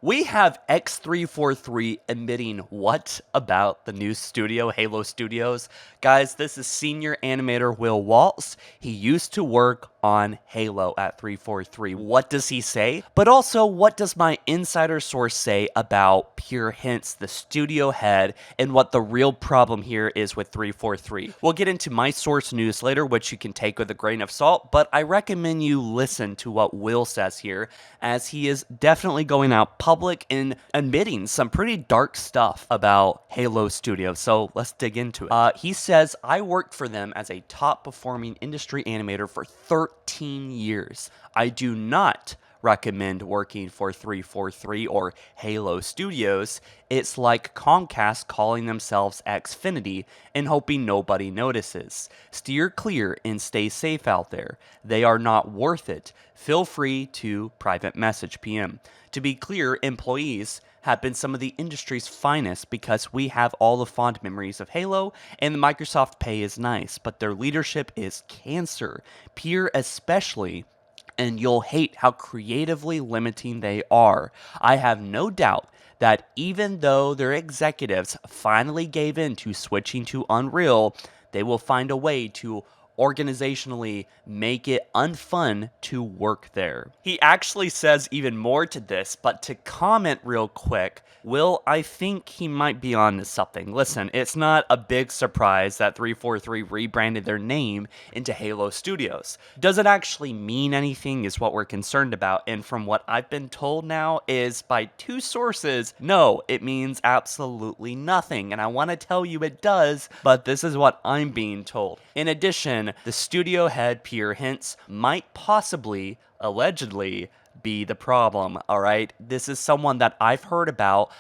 We have X343 admitting what about the new studio, Halo Studios? Guys, this is senior animator Will Waltz. He used to work on Halo at 343. What does he say? But also, what does my insider source say about Pure Hints, the studio head, and what the real problem here is with 343? We'll get into my source news later, which you can take with a grain of salt, but I recommend you listen to what Will says here, as he is definitely going out public and admitting some pretty dark stuff about Halo Studios. So let's dig into it. He says, I worked for them as a top performing industry animator for 13 years. I do not recommend working for 343 or Halo Studios. It's like Comcast calling themselves Xfinity and hoping nobody notices. Steer clear and stay safe out there. They are not worth it. Feel free to private message PM. To be clear, employees have been some of the industry's finest because we have all the fond memories of Halo, and the Microsoft pay is nice, but their leadership is cancer. Peer especially, and you'll hate how creatively limiting they are. I have no doubt that even though their executives finally gave in to switching to Unreal, they will find a way to organizationally make it unfun to work there. He actually says even more to this, but to comment real quick, Will, I think he might be on to something. Listen, it's not a big surprise that 343 rebranded their name into Halo Studios. Does it actually mean anything is what we're concerned about, and from what I've been told now is by two sources, no, it means absolutely nothing, and I want to tell you it does, but this is what I'm being told. In addition, the studio head Pure Hints might possibly, allegedly, be the problem, alright? This is someone that I've heard about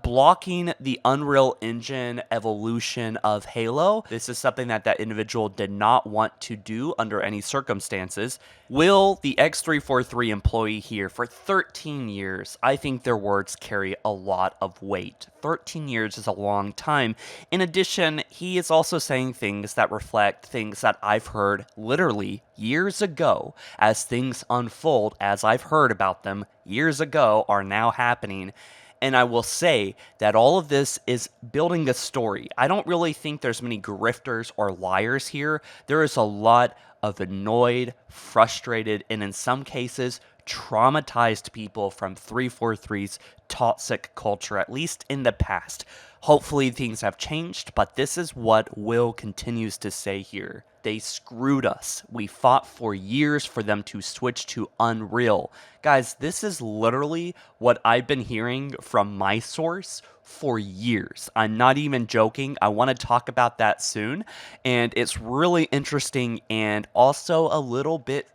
blocking the Unreal Engine evolution of Halo. This is something that that individual did not want to do under any circumstances. Will, the X343 employee here for 13 years, I think their words carry a lot of weight. 13 years is a long time. In addition, he is also saying things that reflect things that I've heard literally years ago. As things unfold, as I've heard about them years ago, are now happening. And I will say that all of this is building a story. I don't really think there's many grifters or liars here. There is a lot of annoyed, frustrated, and in some cases, traumatized people from 343's toxic culture, at least in the past. Hopefully things have changed, but this is what Will continues to say here. They screwed us. We fought for years for them to switch to Unreal. Guys, this is literally what I've been hearing from my source for years. I'm not even joking. I want to talk about that soon. And it's really interesting and also a little bit,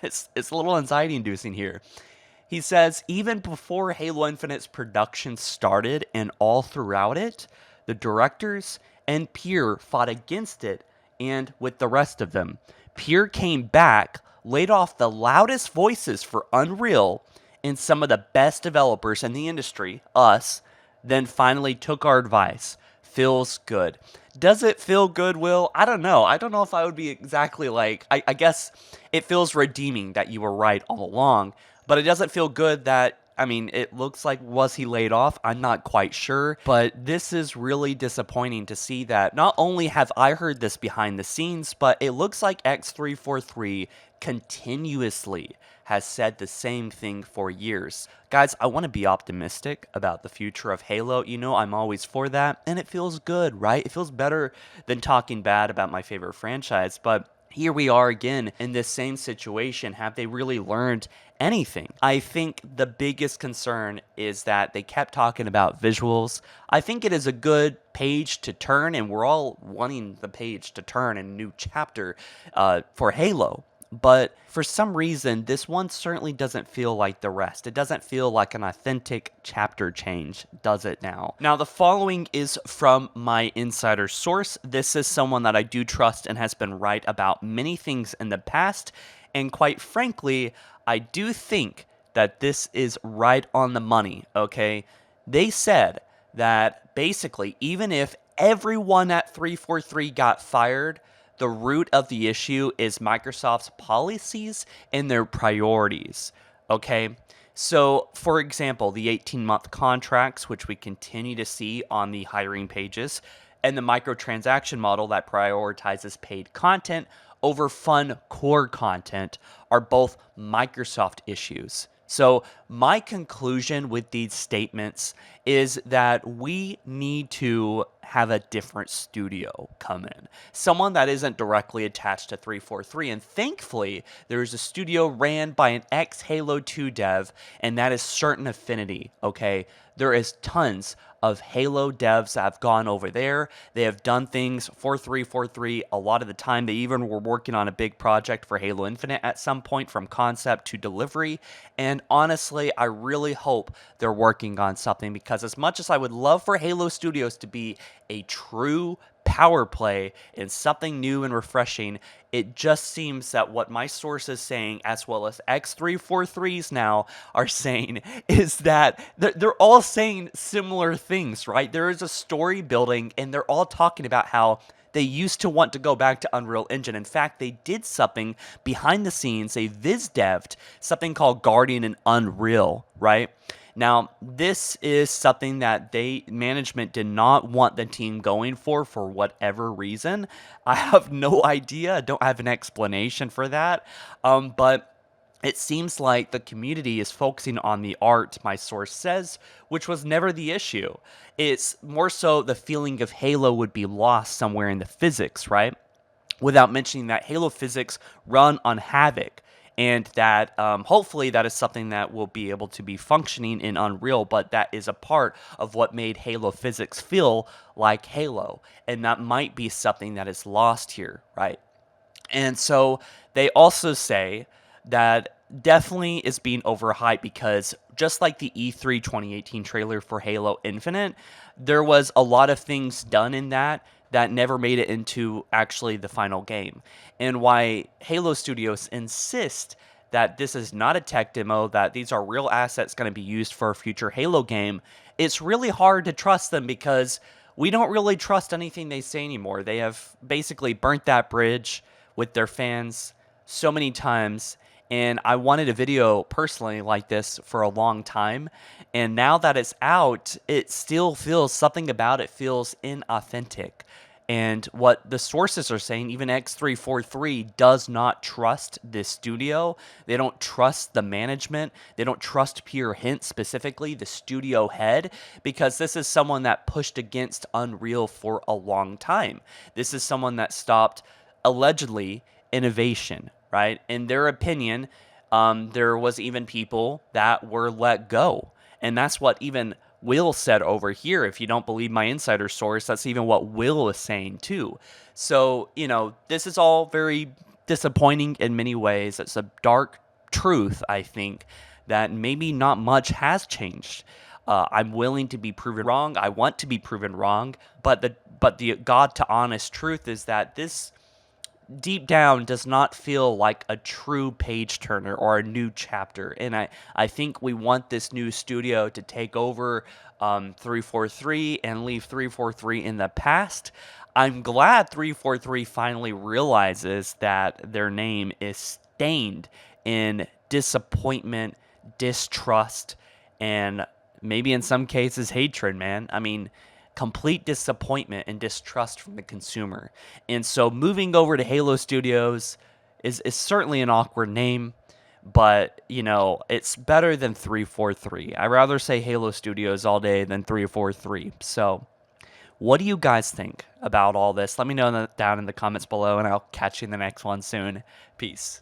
it's a little anxiety inducing here. He says, even before Halo Infinite's production started and all throughout it, the directors and Pierre fought against it and with the rest of them. Pierre came back, laid off the loudest voices for Unreal and some of the best developers in the industry, us, then finally took our advice. Feels good. Does it feel good, Will? I don't know. I don't know if I would be exactly like, I guess it feels redeeming that you were right all along, but it doesn't feel good that, I mean, it looks like, was he laid off? I'm not quite sure, but this is really disappointing to see that not only have I heard this behind the scenes, but it looks like X343 continuously has said the same thing for years. Guys, I want to be optimistic about the future of Halo. You know, I'm always for that, and it feels good, right? It feels better than talking bad about my favorite franchise, but here we are again in this same situation. Have they really learned anything? I think the biggest concern is that they kept talking about visuals. I think it is a good page to turn, and we're all wanting the page to turn in a new chapter for Halo. But for some reason, this one certainly doesn't feel like the rest. It doesn't feel like an authentic chapter change, does it now? Now, the following is from my insider source. This is someone that I do trust and has been right about many things in the past. And quite frankly, I do think that this is right on the money, okay? They said that basically, even if everyone at 343 got fired, the root of the issue is Microsoft's policies and their priorities, okay? So, for example, the 18-month contracts, which we continue to see on the hiring pages, and the microtransaction model that prioritizes paid content over fun core content are both Microsoft issues. So, my conclusion with these statements is that we need to have a different studio come in. Someone that isn't directly attached to 343. And thankfully, there is a studio ran by an ex Halo 2 dev, and that is Certain Affinity. Okay. There is tons of Halo devs that have gone over there. They have done things for 343 a lot of the time. They even were working on a big project for Halo Infinite at some point from concept to delivery. And honestly, I really hope they're working on something because as much as I would love for Halo Studios to be a true power play and something new and refreshing, it just seems that what my source is saying, as well as X343s now are saying, is that they're all saying similar things, right? There is a story building, and they're all talking about how they used to want to go back to Unreal Engine. In fact, they did something behind the scenes. They viz dev'd something called Guardian in Unreal, right? Now, this is something that management did not want the team going for whatever reason. I have no idea. I don't have an explanation for that. But it seems like the community is focusing on the art, my source says, which was never the issue. It's more so the feeling of Halo would be lost somewhere in the physics, right? Without mentioning that Halo physics run on Havoc, and that hopefully that is something that will be able to be functioning in Unreal, but that is a part of what made Halo physics feel like Halo, and that might be something that is lost here, right? And so they also say that definitely is being overhyped because just like the E3 2018 trailer for Halo Infinite, there was a lot of things done in that never made it into actually the final game. And why Halo Studios insist that this is not a tech demo, that these are real assets going to be used for a future Halo game, it's really hard to trust them because we don't really trust anything they say anymore. They have basically burnt that bridge with their fans so many times. And I wanted a video personally like this for a long time. And now that it's out, it still feels something about it feels inauthentic. And what the sources are saying, even X343 does not trust this studio. They don't trust the management. They don't trust Peter Hint, specifically the studio head, because this is someone that pushed against Unreal for a long time. This is someone that stopped, allegedly, innovation, right? In their opinion, there was even people that were let go. And that's what even Will said over here. If you don't believe my insider source, that's even what Will is saying too. So, this is all very disappointing in many ways. It's a dark truth, I think, that maybe not much has changed. I'm willing to be proven wrong. I want to be proven wrong. But the God to honest truth is that this deep down does not feel like a true page turner or a new chapter. And I think we want this new studio to take over 343 and leave 343 in the past. I'm glad 343 finally realizes that their name is stained in disappointment, distrust, and maybe in some cases hatred, man. I mean, complete disappointment and distrust from the consumer. And so moving over to Halo Studios is certainly an awkward name, but it's better than 343. I'd rather say Halo Studios all day than 343. So what do you guys think about all this? Let me know down in the comments below, and I'll catch you in the next one soon. Peace.